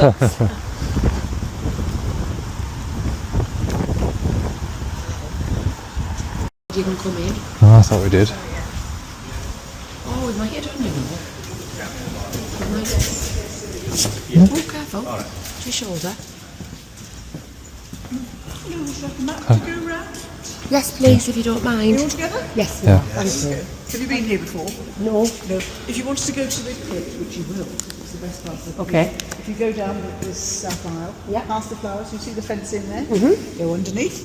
You can come in. Oh, I thought we did. Oh, we might get done, you know. We might. Oh, careful. To your shoulder. Yes, please, if you don't mind. You all together? Yes, Yeah. thank you. Have you been here before? No. No. If you wanted to go to the crypt, which you will, it's the best part of the Okay. If you go down this south aisle, Yeah. past the flowers, you see the fence in there? Go underneath.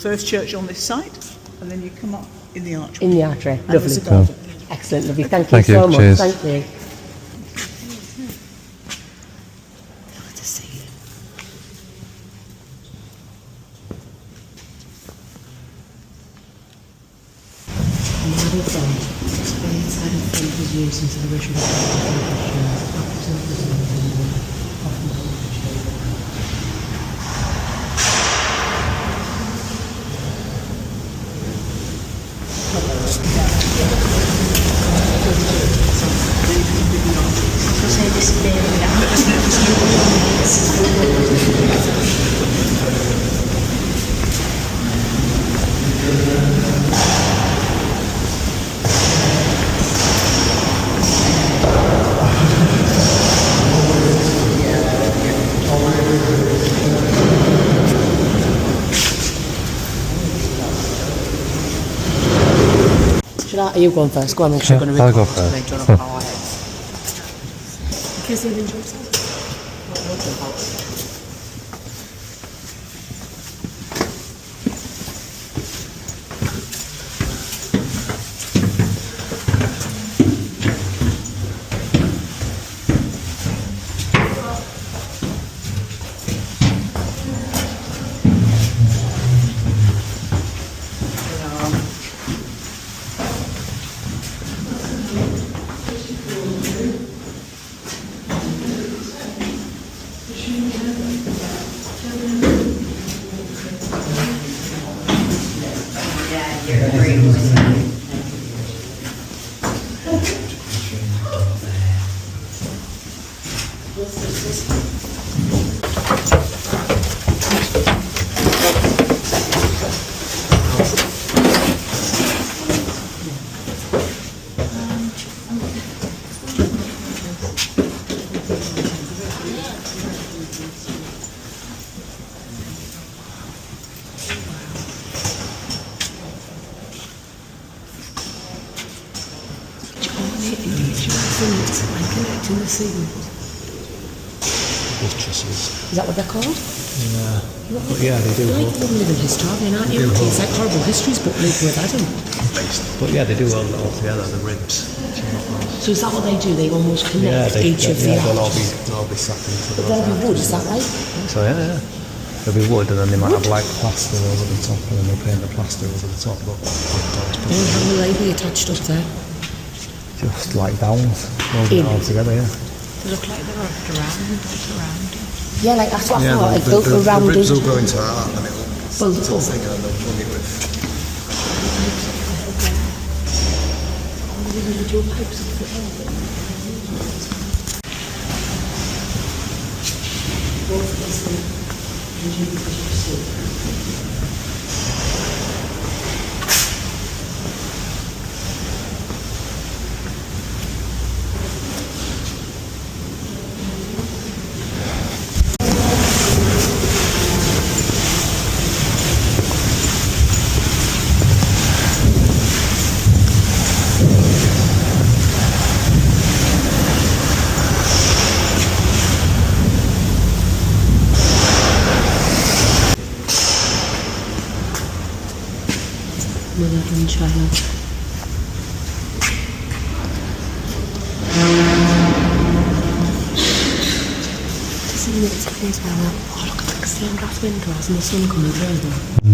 First church on this side, and then you come up in the archway. In the artery. And Lovely. there's a garden. Excellent, lovely. Thank you Thank you. so much. Cheers. Thank you. Good to see you. Model front. Spain side of front was used into the ritual Are you going first? Go on, because you're going to I'll go record first. later on our heads. In case they enjoy themselves. Connecting the signal. Buttresses. Is that what they're called? Yeah. But yeah, they do. You're like a living historian, aren't you? It's like horrible histories, but live with Adam. But yeah, they do all together, the ribs. So is that what they do? They almost connect each of the they'll all arches? be sat into But they'll be wood, is that right? So yeah. There'll be wood, and then they might have like plaster over the top, and then they'll paint the plaster over the top. But And how will they be attached up there? just like downs, holding it all together, yeah. They look like they're wrapped around. Yeah, like that's what I thought. Like built around the ribs it. will go into that, and it'll Well, stick oh. thing, and then they'll plug it with. Mother and child. Doesn't it? It's a place where oh, look at the stained glass windows and the sun coming through them.